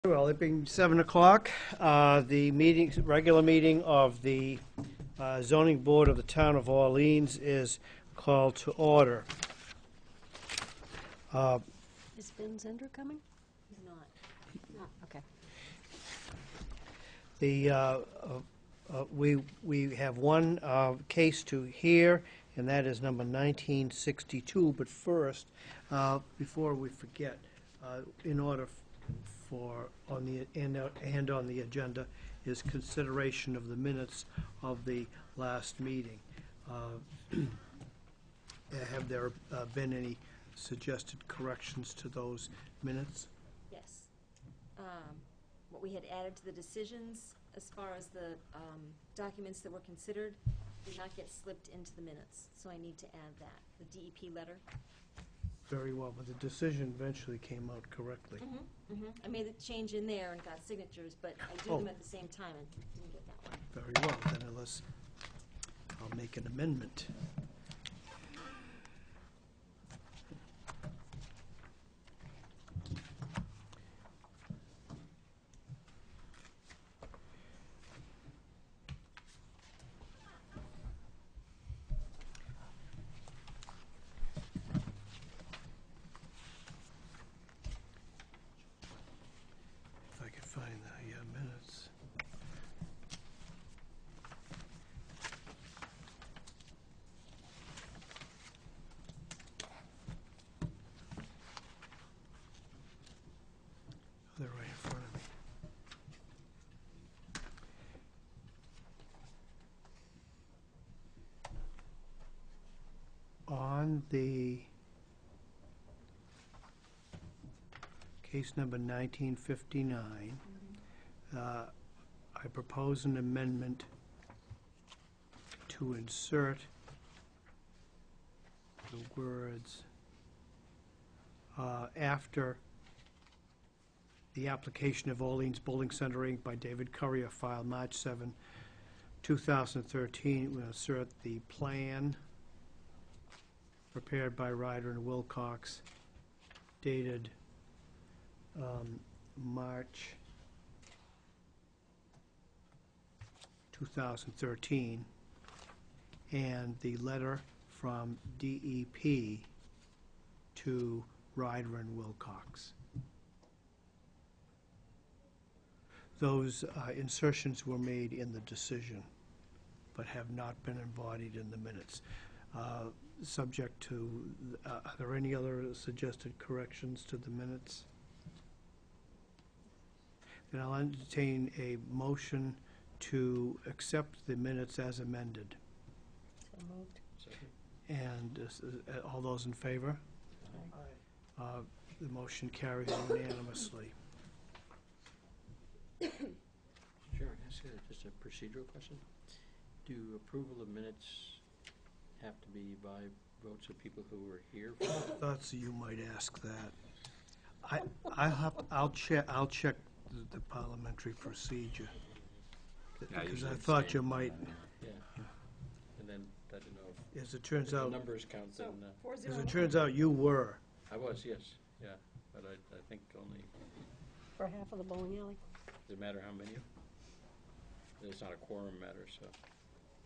Well, it being 7 o'clock, the regular meeting of the zoning board of the town of Orleans is called to order. Is Ben Zender coming? He's not. No, okay. We have one case to hear, and that is number 1962. But first, before we forget, in order on the agenda is consideration of the minutes of the last meeting. Have there been any suggested corrections to those minutes? Yes. What we had added to the decisions as far as the documents that were considered did not get slipped into the minutes, so I need to add that, the DEP letter. Very well, but the decision eventually came out correctly. I made the change in there and got signatures, but I do them at the same time and didn't get that one. Very well, then I'll make an amendment. If I could find the minutes. They're right in front of me. On the case number 1959, I propose an amendment to insert the words after the application of Orleans Bowling Center Inc. by David Currier, filed March 7, 2013, we insert the plan prepared by Ryder and Wilcox, dated March 2013, and the letter from DEP to Ryder and Wilcox. Those insertions were made in the decision, but have not been embodied in the minutes. Subject to, are there any other suggested corrections to the minutes? Then I'll entertain a motion to accept the minutes as amended. So moved. And all those in favor? Aye. The motion carries unanimously. Sure, can I ask just a procedural question? Do approval of minutes have to be by votes of people who were here? Thought you might ask that. I'll check the parliamentary procedure. Because I thought you might, Yeah. And then, I don't know as it if turns the out, numbers count, then, as it turns out, you were. I was, yes, yeah, but I think only, For half of the bowling alley? does it matter how many? It's not a quorum matter, so.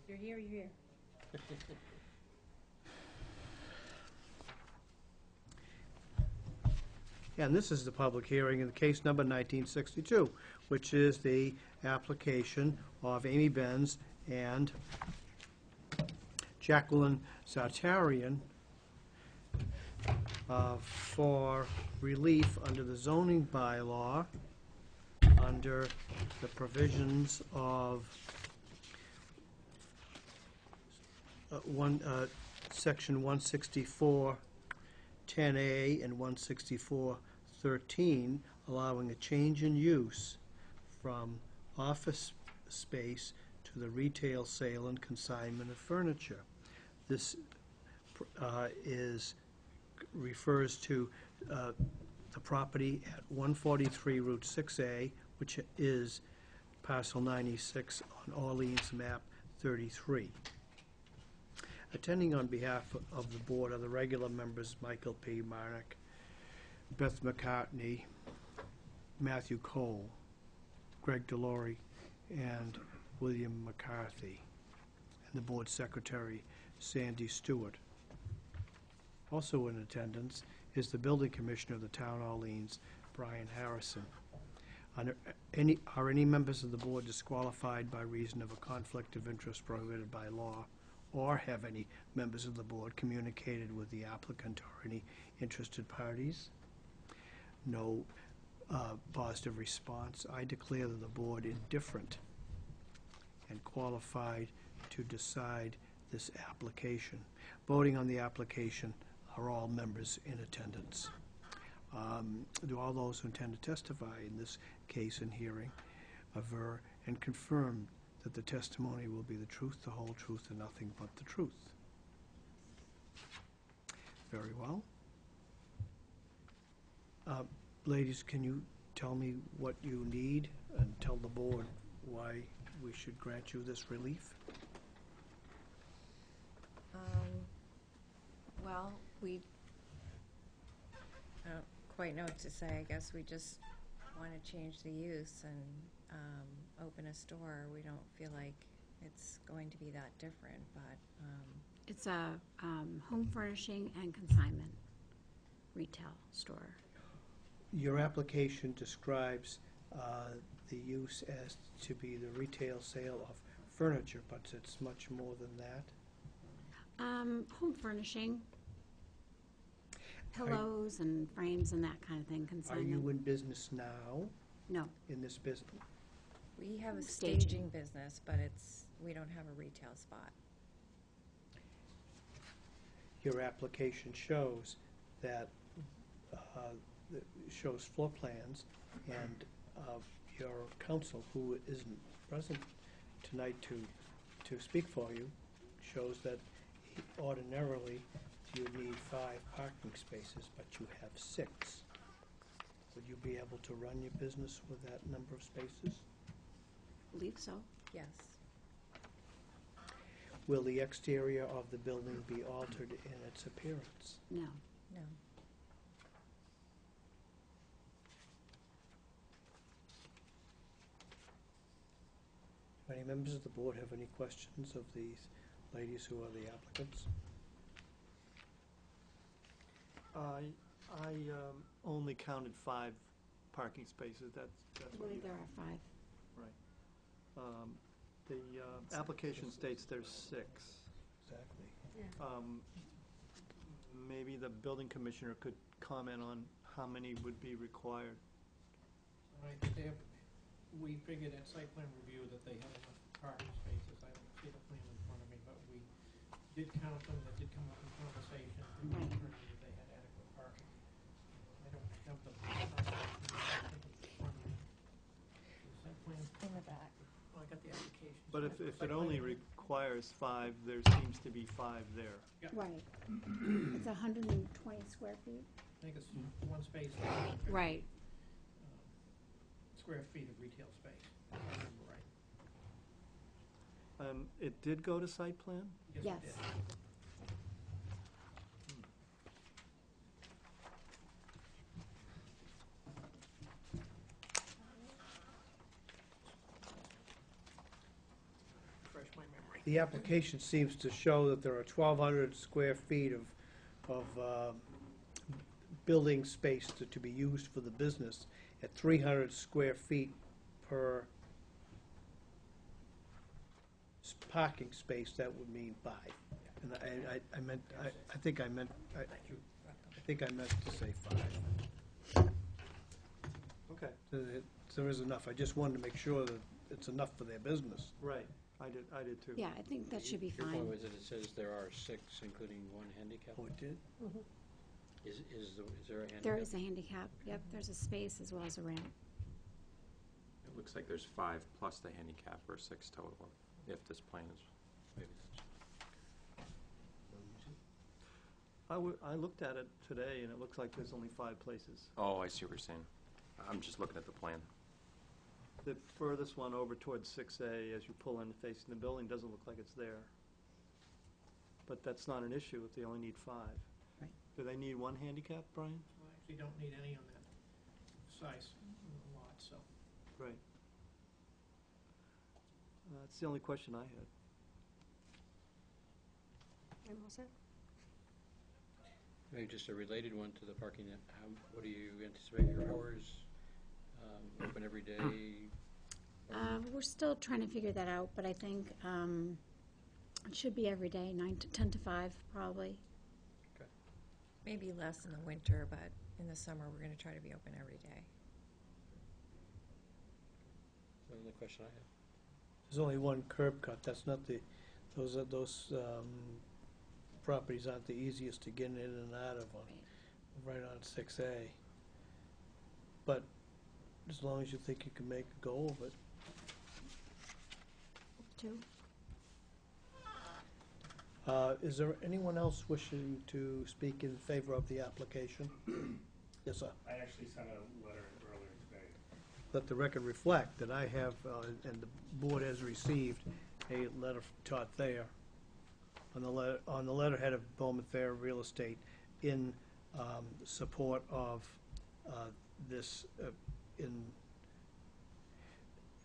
You're here, you're here. And this is the public hearing in the case number 1962, which is the application of Amy Benz and Jacqueline Zartarian for relief under the zoning bylaw under the provisions of section 164 10A and 164-13, allowing a change in use from office space to the retail sale and consignment of furniture. This refers to the property at 143 Route 6A, which is parcel 96 on Orleans map 33. Attending on behalf of the board are the regular members Michael P. Marnick, Beth McCartney, Matthew Cole, Greg Delory, and William McCarthy, and the board secretary, Sandy Stewart. Also in attendance is the building commissioner of the town of Orleans, Brian Harrison. Are any members of the board disqualified by reason of a conflict of interest prohibited by law? Or have any members of the board communicated with the applicant or any interested parties? No positive response. I declare the board indifferent and qualified to decide this application. Voting on the application are all members in attendance. Do all those who intend to testify in this case and hearing aver and confirm that the testimony will be the truth, the whole truth, and nothing but the truth? Very well. Ladies, can you tell me what you need and tell the board why we should grant you this relief? Well, we don't quite know what to say. I guess we just want to change the use and open a store. We don't feel like it's going to be that different, but It's a home furnishing and consignment retail store. Your application describes the use as to be the retail sale of furniture, but it's much more than that. Home furnishing, pillows and frames and that kind of thing, Are consignment. you in business now, No, in this business? we have a Staging. staging business, but we don't have a retail spot. Your application shows that, shows floor plans, and your counsel, who isn't present tonight to speak for you, shows that ordinarily you need 5 parking spaces, but you have 6. Would you be able to run your business with that number of spaces? believe so. Yes. Will the exterior of the building be altered in its appearance? No. No. Do any members of the board have any questions of these ladies who are the applicants? I only counted 5 parking spaces, that's I what believe you, there are 5. the application states there's 6. Exactly. Maybe the building commissioner could comment on how many would be required. Right, we figured at site plan review that they had enough parking spaces. I don't see the plan in front of me, but we did count them, that did come up in conversation. We Right. determined that they had adequate parking. I don't have the in front of me. The site plan, In the back. oh, I got the application. But if Site it plan only review. requires 5, there seems to be 5 there. Right. It's 120 square feet. I think it's one space. Right. Square feet of retail space, if I remember right. It did go to site plan? Yes, Yes. it did. Refresh my memory. The application seems to show that there are 1,200 square feet of building space to be used for the business. At 300 square feet per parking space, that would mean 5. And I meant, I think I meant, I think I meant to say 5. Okay, So there is enough. I just wanted to make sure that it's enough for their business. right, I did too. Yeah, I think that should be Your point fine. was that it says there are 6, including 1 handicap? Oh, it did? Is there a handicap? There is a handicap. Yep, there's a space as well as a ramp. It looks like there's 5 plus the handicap, or 6 total, if this plan is, Maybe that's. I looked at it today, and it looks like there's only 5 places. oh, I see what you're saying. I'm just looking at the plan. The furthest one over towards 6A, as you pull in facing the building, doesn't look like it's there. But that's not an issue if they only need 5. Right. Do they need 1 handicap, Brian? I actually don't need any on that size Right. That's the only question I had. I'm all set. Maybe just a related one to the parking, what do you anticipate your hours, open every day? We're still trying to figure that out, but I think it should be every day, 10 to 5, probably. Maybe less in the winter, but in the summer, we're gonna try to be open every day. The only question I have. There's only one curb cut, that's not those properties aren't the easiest to get in and out of right on 6A. But as long as you think you can make a go of it. 2. Is there anyone else wishing to speak in favor of the application? Yes, sir. I actually sent a letter earlier today. Let the record reflect that I have, and the board has received a letter from Todd Thayer on the letterhead of Bowman Thayer Real Estate in support of this, in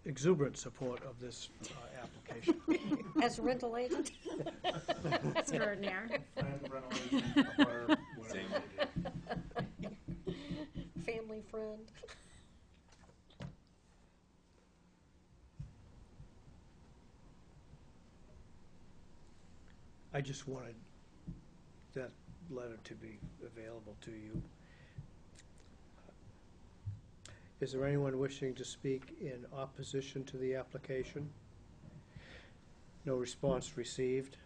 exuberant support of this application. As a rental agent? Extraordinary. Friend, rental agent, abutter, whatever it is. Family friend. I just wanted that letter to be available to you. Is there anyone wishing to speak in opposition to the application? No response received.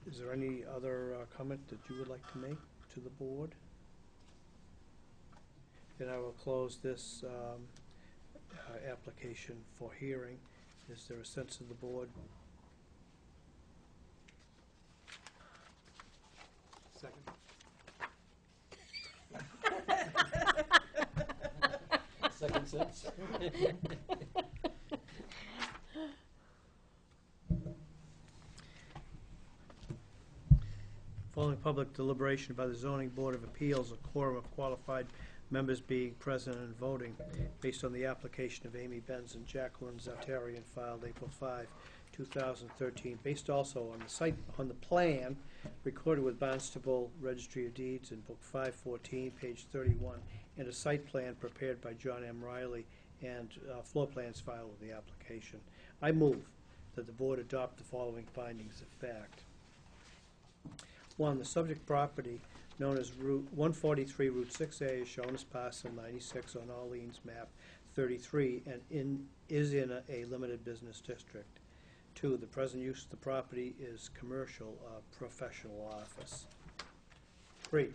Is there any other comment that you would like to make to the board? Then I will close this application for hearing. Is there a sense of the board? Second. Second sense? Following public deliberation by the zoning board of appeals, a quorum of qualified members being present and voting, based on the application of Amy Benz and Jacqueline Zartarian filed April 5, 2013, based also on the plan recorded with Barnstable Registry of Deeds in Book 514, page 31, and a site plan prepared by John M. Riley and floor plans filed with the application. I move that the board adopt the following findings of fact. 1, the subject property, known as Route 143, Route 6A, is shown as parcel 96 on Orleans map 33 and is in a limited business district. 2, the present use of the property is commercial, professional office. 3,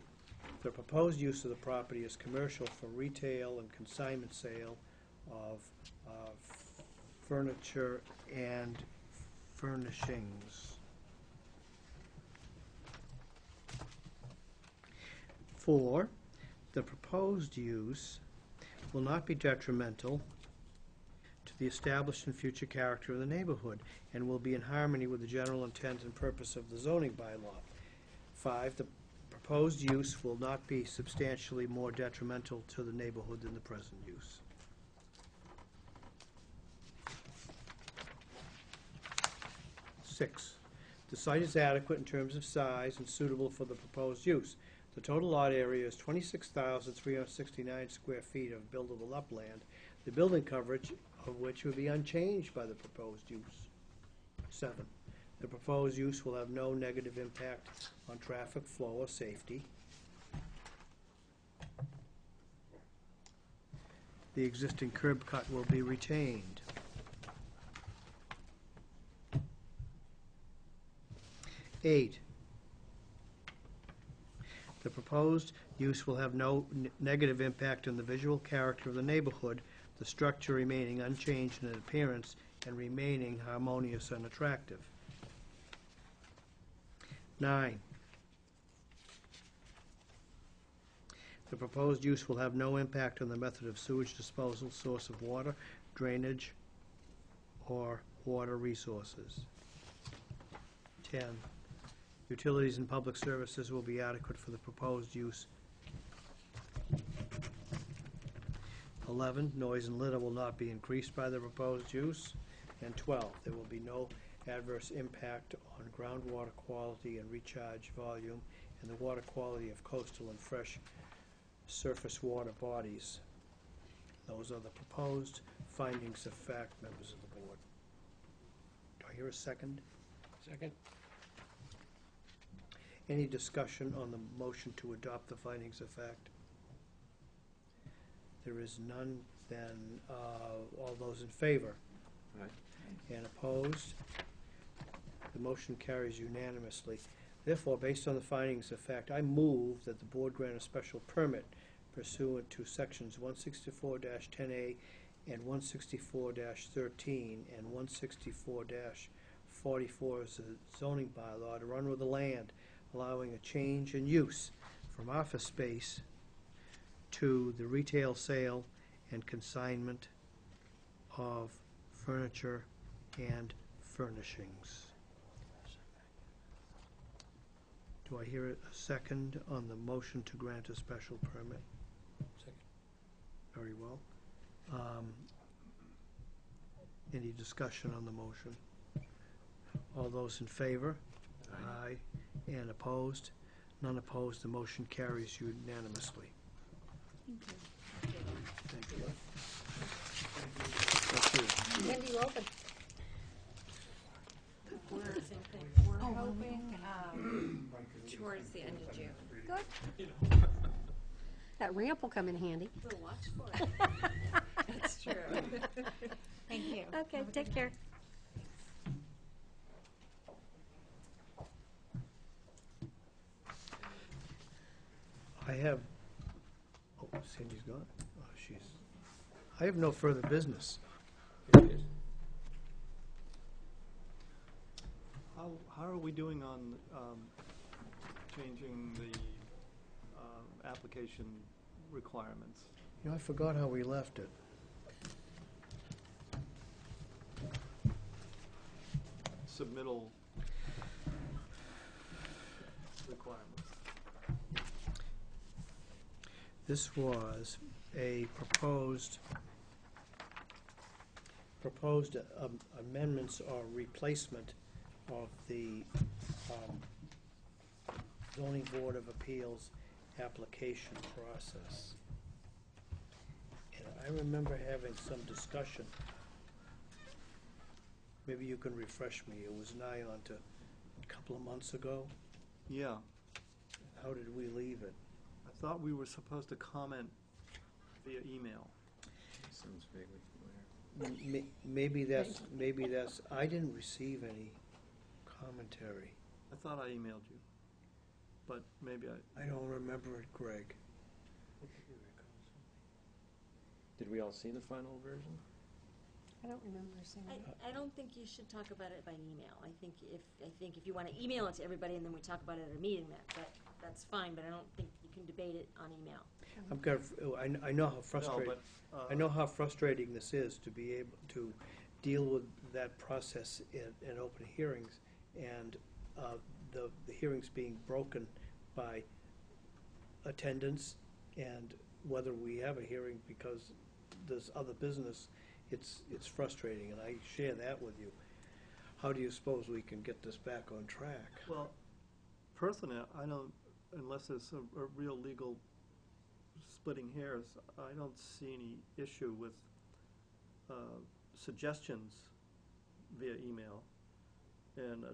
the proposed use of the property is commercial for retail and consignment sale of furniture and furnishings. 4, the proposed use will not be detrimental to the established and future character of the neighborhood and will be in harmony with the general intent and purpose of the zoning bylaw. 5, the proposed use will not be substantially more detrimental to the neighborhood than the present use. Six, the site is adequate in terms of size and suitable for the proposed use. The total lot area is 26,369 square feet of buildable upland, the building coverage of which would be unchanged by the proposed use. 7, the proposed use will have no negative impact on traffic flow or safety. The existing curb cut will be retained. 8, the proposed use will have no negative impact on the visual character of the neighborhood, the structure remaining unchanged in appearance and remaining harmonious and attractive. 9, the proposed use will have no impact on the method of sewage disposal, source of water, drainage, or water resources. 10, utilities and public services will be adequate for the proposed use. 11, noise and litter will not be increased by the proposed use. And 12, there will be no adverse impact on groundwater quality and recharge volume and the water quality of coastal and fresh surface water bodies. Those are the proposed findings of fact, members of the board. Do I hear a second? Second? Any discussion on the motion to adopt the findings of fact? There is none, then all those in favor? Aye. And opposed? The motion carries unanimously. Therefore, based on the findings of fact, I move that the board grant a special permit pursuant to sections 164-10A and 164-13 and 164-44 of the zoning bylaw to run with the land, allowing a change in use from office space to the retail sale and consignment of furniture and furnishings. Do I hear a second on the motion to grant a special permit? Second. Very well. Any discussion on the motion? All those in favor? Aye. And opposed? None opposed. The motion carries unanimously. Thank you. Thank you. When do you open? Same thing. We're hoping towards the end of June. Good. That ramp will come in handy. We'll watch for it. That's true. Thank you. Okay, take care. I have, oh, Cindy's gone. Oh, she's, I have no further business. Here it is. How are we doing on changing the application requirements? You know, I forgot how we left it. Submittal requirements. This was a proposed amendments or replacement of the zoning board of appeals application process. And I remember having some discussion. Maybe you can refresh me. It was nigh on to a couple of months ago. Yeah, How did we leave it? I thought we were supposed to comment via email. Sounds vaguely familiar. Maybe that's, I didn't receive any commentary. I thought I emailed you, but maybe I. I don't remember it, Greg. Did we all see the final version? I don't remember seeing it. I don't think you should talk about it by email. I think if you want to email it to everybody and then we talk about it at a meeting, that's fine, but I don't think you can debate it on email. I'm kind of, I know how No, frustrating, but, I know how frustrating this is to be able to deal with that process in open hearings, and the hearings being broken by attendance, and whether we have a hearing because there's other business, it's frustrating, and I share that with you. How do you suppose we can get this back on track? Well, personally, I don't, unless there's a real legal splitting hairs, I don't see any issue with suggestions via email and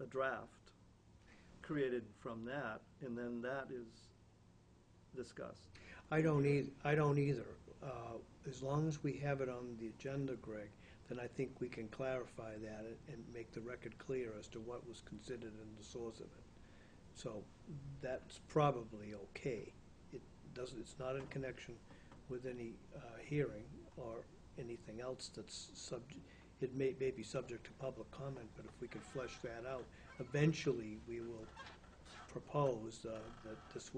a draft created from that, and then that is discussed. I don't either. As long as we have it on the agenda, Greg, then I think we can clarify that and make the record clear as to what was considered and the source of it. So that's probably okay. It's not in connection with any hearing or anything else that's it may be subject to public comment, but if we can flesh that out, eventually we will propose that this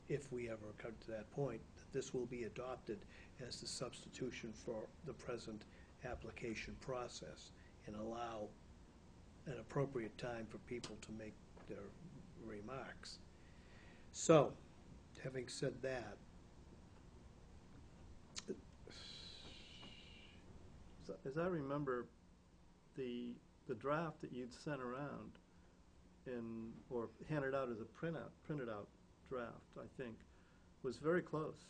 if we ever come to that point, that this will be adopted as the substitution for the present application process and allow an appropriate time for people to make their remarks. So, having said that, as I remember, the draft that you'd sent around or handed out as a printed out draft, I think, was very close.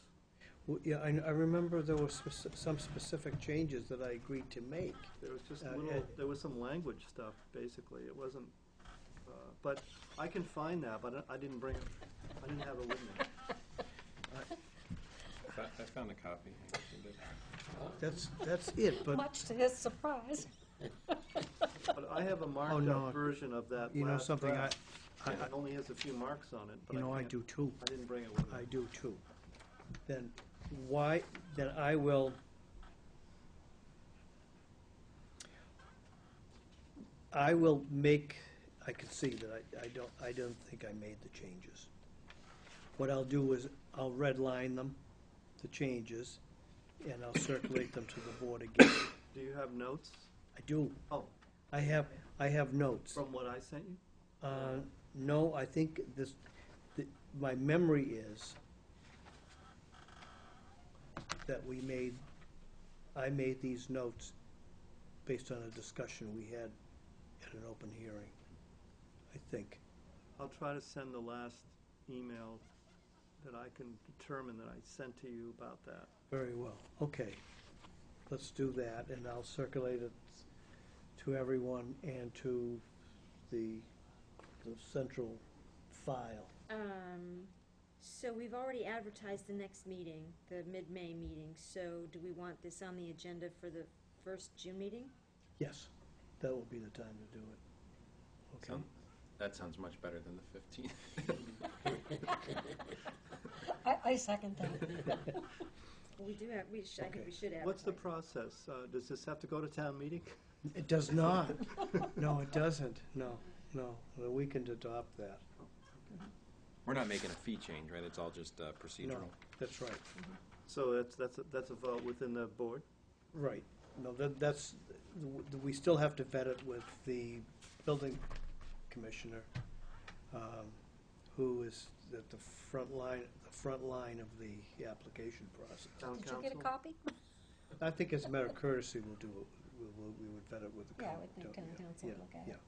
Well, yeah, I remember there were some specific changes that I agreed to make. There was just Ed- there was some language stuff, basically. It wasn't, but I can find that, but I didn't bring it, I didn't have it with me. I found a copy. I actually did. That's it, but, Much to his surprise. But I have a marked no. up version of that you know last something, draft. I, It only has a few marks on it, but I can't- do too. I didn't bring it with me. I do too. Then I will make, I can see that I don't think I made the changes. What I'll do is I'll redline them, the changes, and I'll circulate them to the board again. Do you have notes? I do. Oh, I have notes. from what I sent you? No, I think my memory is that I made these notes based on a discussion we had at an open hearing, I think. I'll try to send the last email that I can determine that I sent to you about that. Very well, okay. Let's do that, and I'll circulate it to everyone and to the central file. So we've already advertised the next meeting, the mid-May meeting, so do we want this on the agenda for the first June meeting? Yes, that will be the time to do it. Okay. That sounds much better than the 15th. I second that. We do have, I think we should advertise. What's the process? Does this have to go to town meeting? It does not. No, it doesn't. No. We can adopt that. We're not making a fee change, right? It's all just No, procedural. that's right. So that's a vote within the board? Right. No, we still have to vet it with the building commissioner, who is at the front line of the application process. Town Did council? you get a copy? I think as a matter of courtesy, we'll do it. We would vet it with the. Yeah, I would think don't- town council would yeah, look at yeah, it.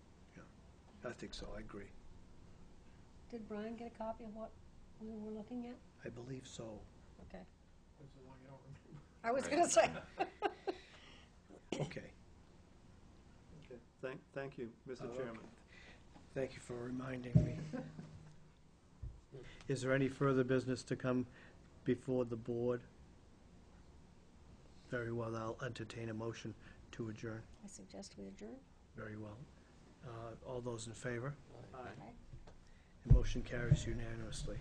yeah. I think so, I agree. Did Brian get a copy of what we were looking at? I believe so. Okay. That's the one you don't remember. I was Right. gonna say. Okay. Okay, thank you, Mr. Oh, Chairman. okay. Thank you for reminding me. Is there any further business to come before the board? Very well, I'll entertain a motion to adjourn. I suggest we adjourn. Very well. All those in favor? Aye. The motion carries unanimously.